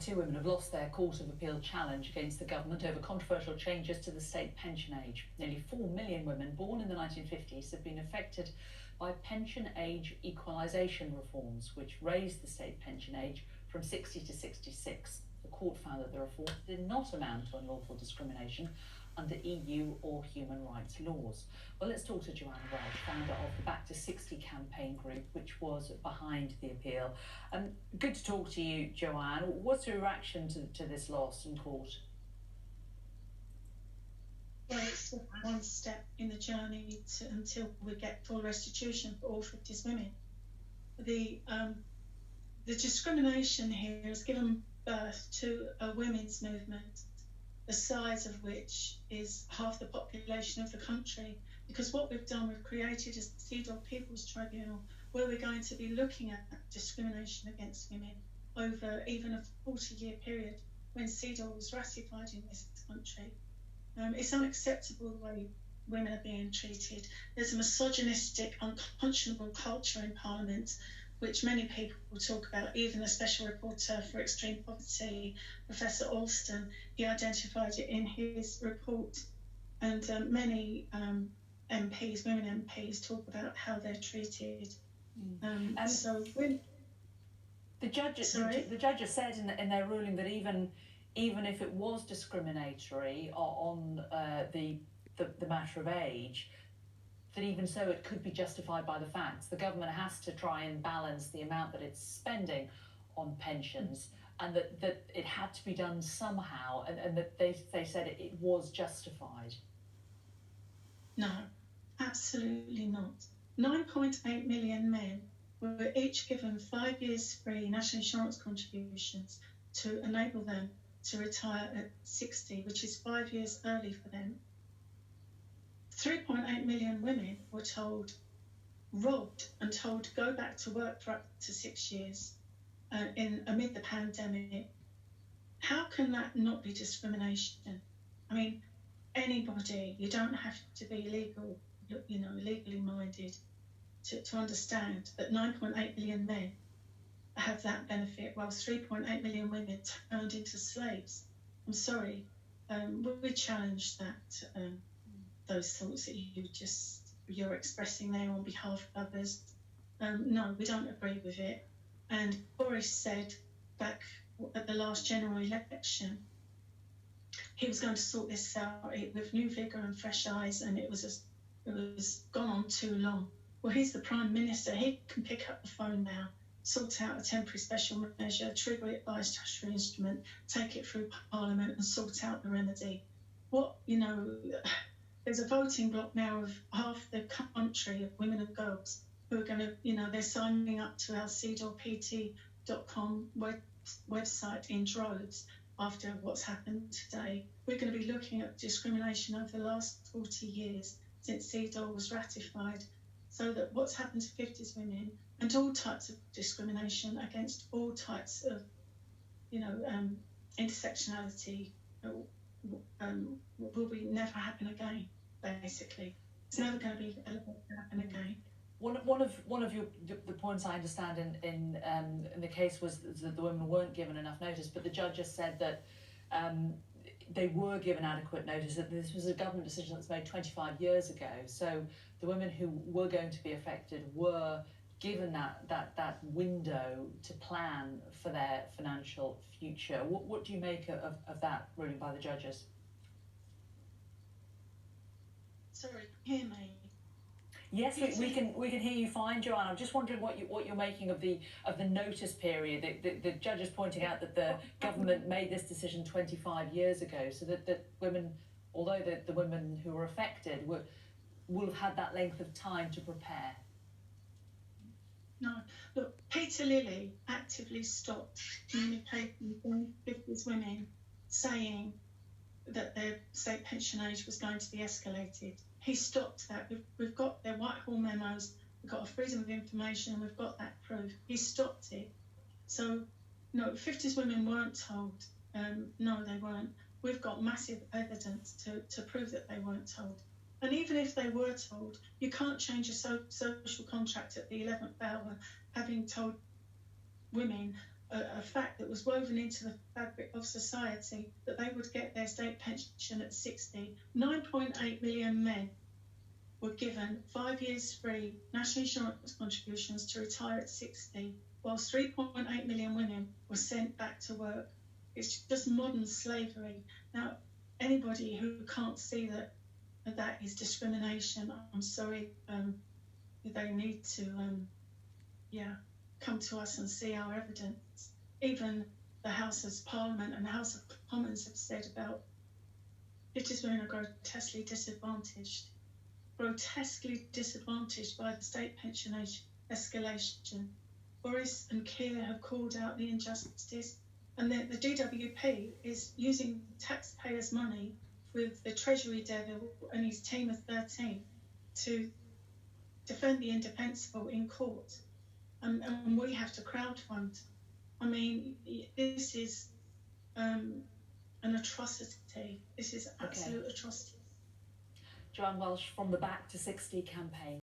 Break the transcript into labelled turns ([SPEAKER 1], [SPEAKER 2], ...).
[SPEAKER 1] two women have lost their Court of Appeal challenge against the government over controversial changes to the state pension age. Nearly 4 million women born in the 1950s have been affected by pension age equalisation reforms, which raised the state pension age from 60 to 66. The court found that the reforms did not amount to unlawful discrimination under EU or human rights laws. Well, let's talk to Joanne Welch, founder of the Backto60 campaign group, which was behind the appeal. Good to talk to you, Joanne. What's your reaction to this loss in court?
[SPEAKER 2] Well, it's one step in the journey until we get full restitution for all 50s women. The discrimination here has given birth to a women's movement, the size of which is half the population of the country. Because what we've done, we've created a CEDAW People's Tribunal where we're going to be looking at discrimination against women over even a 40-year period when CEDAW was ratified in this country. It's unacceptable the way women are being treated. There's a misogynistic, unconscionable culture in Parliament, which many people will talk about. Even the Special Rapporteur for Extreme Poverty, Professor Alston, he identified it in his report. And many MPs, women MPs, talk about how they're treated. So
[SPEAKER 1] the judges said in their ruling that even if it was discriminatory on the matter of age, that even so it could be justified by the facts. The government has to try and balance the amount that it's spending on pensions, and that it had to be done somehow, and that they said it was justified.
[SPEAKER 2] No, absolutely not. 9.8 million men were each given 5 years free national insurance contributions to enable them to retire at 60, which is 5 years early for them. 3.8 million women were robbed and told to go back to work for up to 6 years amid the pandemic. How can that not be discrimination? I mean, anybody, you don't have to be legally minded to understand that 9.8 million men have that benefit, whilst 3.8 million women turned into slaves. I'm sorry, we challenge that. Those thoughts that you're expressing there on behalf of others. No, we don't agree with it. And Boris said back at the last general election, he was going to sort this out with new vigour and fresh eyes, and it was gone on too long. Well, he's the Prime Minister. He can pick up the phone now, sort out a temporary special measure, trigger it by a statutory instrument, take it through Parliament and sort out the remedy. There's a voting bloc now of half the country of women and girls who are going to, they're signing up to our CEDAWpt.com website in droves after what's happened today. We're going to be looking at discrimination over the last 40 years since CEDAW was ratified, so that what's happened to 50s women and all types of discrimination against all types of, intersectionality will never happen again. Basically, it's never going to be able to happen again.
[SPEAKER 1] One of the points I understand in the case was that the women weren't given enough notice, but the judge just said that they were given adequate notice, that this was a government decision that was made 25 years ago. So the women who were going to be affected were given that window to plan for their financial future. What do you make of that ruling by the judges?
[SPEAKER 2] Sorry, hear me?
[SPEAKER 1] Yes, we can hear you fine, Joanne. I'm just wondering what you're making of the notice period. The judge is pointing out that the government made this decision 25 years ago, so that women, although the women who were affected will have had that length of time to prepare.
[SPEAKER 2] No, look, Peter Lilly actively stopped communicating with these women, saying that their state pension age was going to be escalated. He stopped that. We've got their Whitehall memos, we've got a freedom of information, and we've got that proof. He stopped it. So, no, 50s women weren't told. No, they weren't. We've got massive evidence to prove that they weren't told. And even if they were told, you can't change a social contract at the 11th hour, having told women a fact that was woven into the fabric of society, that they would get their state pension at 60. 9.8 million men were given 5 years free national insurance contributions to retire at 60, whilst 3.8 million women were sent back to work. It's just modern slavery. Now, anybody who can't see that is discrimination, I'm sorry, they need to come to us and see our evidence. Even the House of Parliament and the House of Commons have said about British women are grotesquely disadvantaged by the state pension age escalation. Boris and Keir have called out the injustice, and the DWP is using taxpayers' money with the Treasury Devil and his team of 13 to defend the indefensible in court. And we have to crowdfund. I mean, this is an atrocity. This is absolute atrocity.
[SPEAKER 1] Joanne Welch from the Back to 60 campaign.